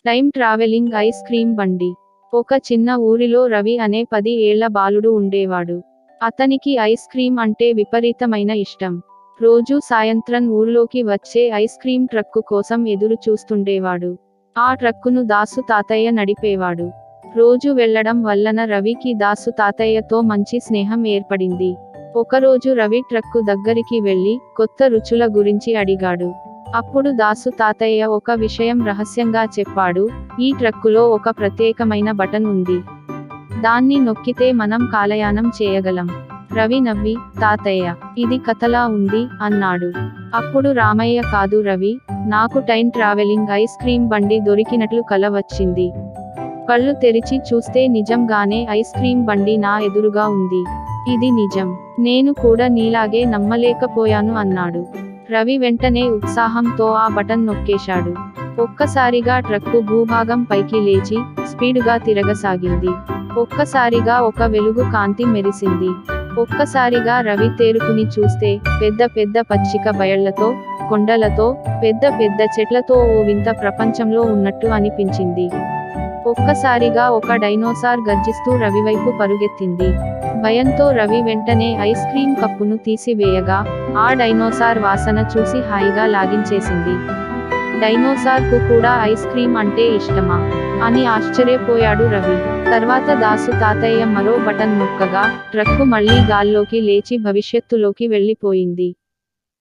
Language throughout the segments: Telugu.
టైం ట్రావెలింగ్ ఐస్ క్రీమ్ బండి. ఒక చిన్న ఊరిలో రవి అనే 10 ఏళ్ల బాలుడు ఉండేవాడు. అతనికి ఐస్ క్రీం అంటే విపరీతమైన ఇష్టం. రోజూ సాయంత్రం ఊర్లోకి వచ్చే ఐస్ క్రీం ట్రక్కు కోసం ఎదురు చూస్తుండేవాడు. ఆ ట్రక్కును దాసు తాతయ్య నడిపేవాడు. రోజు వెళ్లడం వల్లన రవికి దాసు తాతయ్యతో మంచి స్నేహం ఏర్పడింది. ఒకరోజు రవి ట్రక్కు దగ్గరికి వెళ్లి కొత్త రుచుల గురించి అడిగాడు. అప్పుడు దాసు తాతయ్య ఒక విషయం రహస్యంగా చెప్పాడు. ఈ ట్రక్కులో ఒక ప్రత్యేకమైన బటన్ ఉంది. దాన్ని నొక్కితే మనం కాలయానం చేయగలం. రవి నవ్వి, తాతయ్య, ఇది కథలా ఉంది అన్నాడు. అప్పుడు రామయ్య, కాదు రవి, నాకు టైం ట్రావెలింగ్ ఐస్ క్రీం బండి దొరికినట్లు కల వచ్చింది. కళ్ళు తెరిచి చూస్తే నిజంగానే ఐస్ క్రీం బండి నా ఎదురుగా ఉంది. ఇది నిజం. నేను కూడా నీలాగే నమ్మలేకపోయాను అన్నాడు. రవి వెంటనే ఉత్సాహంతో ఆ బటన్ నొక్కేశాడు. ఒక్కసారిగా ట్రక్కు భూభాగం పైకి లేచి స్పీడుగా తిరగసాగింది. ఒక్కసారిగా ఒక వెలుగు కాంతి మెరిసింది. ఒక్కసారిగా రవి తేరుకుని చూస్తే పెద్ద పెద్ద పచ్చిక బయళ్లతో, కొండలతో, పెద్ద పెద్ద చెట్లతో ఓ వింత ప్రపంచంలో ఉన్నట్టు అనిపించింది. ఒక్కసారిగా ఒక డైనోసార్ గర్జిస్తూ రవివైపు పరుగెత్తింది. భయంతో రవి వెంటనే ఐస్ క్రీం కప్పును తీసివేయగా ఆ డైనోసార్ వాసన చూసి హాయిగా లాగించేసింది. డైనోసార్ కు కూడా ఐస్ క్రీం అంటే ఇష్టమా అని ఆశ్చర్యపోయాడు రవి. తర్వాత దాసు తాతయ్య మరో బటన్ నొక్కగా ట్రక్కు మళ్లీ గాల్లోకి లేచి భవిష్యత్తులోకి వెళ్లిపోయింది.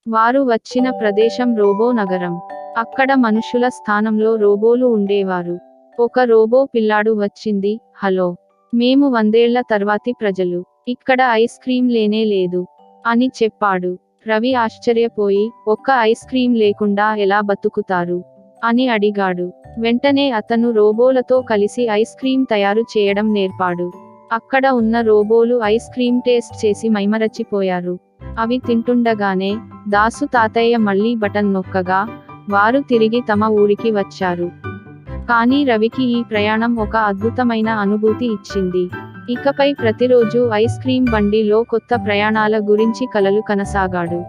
వారు వచ్చిన ప్రదేశం రోబో నగరం. అక్కడ మనుషుల స్థానంలో రోబోలు ఉండేవారు. ఒక రోబో పిల్లాడు వచ్చింది. హలో, మేము 100 ఏళ్ల తర్వాతి ప్రజలు. ఇక్కడ ఐస్ క్రీం లేనే లేదు అని చెప్పాడు. రవి ఆశ్చర్యపోయి, ఒక్క ఐస్ క్రీం లేకుండా ఎలా బతుకుతారు అని అడిగాడు. వెంటనే అతను రోబోలతో కలిసి ఐస్ క్రీం తయారు చేయడం నేర్పాడు. అక్కడ ఉన్న రోబోలు ఐస్ క్రీం టేస్ట్ చేసి మైమరచిపోయారు. అవి తింటుండగానే దాసు తాతయ్య మళ్లీ బటన్ నొక్కగా వారు తిరిగి తమ ఊరికి వచ్చారు. కానీ రవికి ఈ ప్రయాణం ఒక అద్భుతమైన అనుభూతి ఇచ్చింది. ఇకపై ప్రతిరోజు ఐస్ క్రీం బండిలో కొత్త ప్రయాణాల గురించి కలలు కనసాగాడు.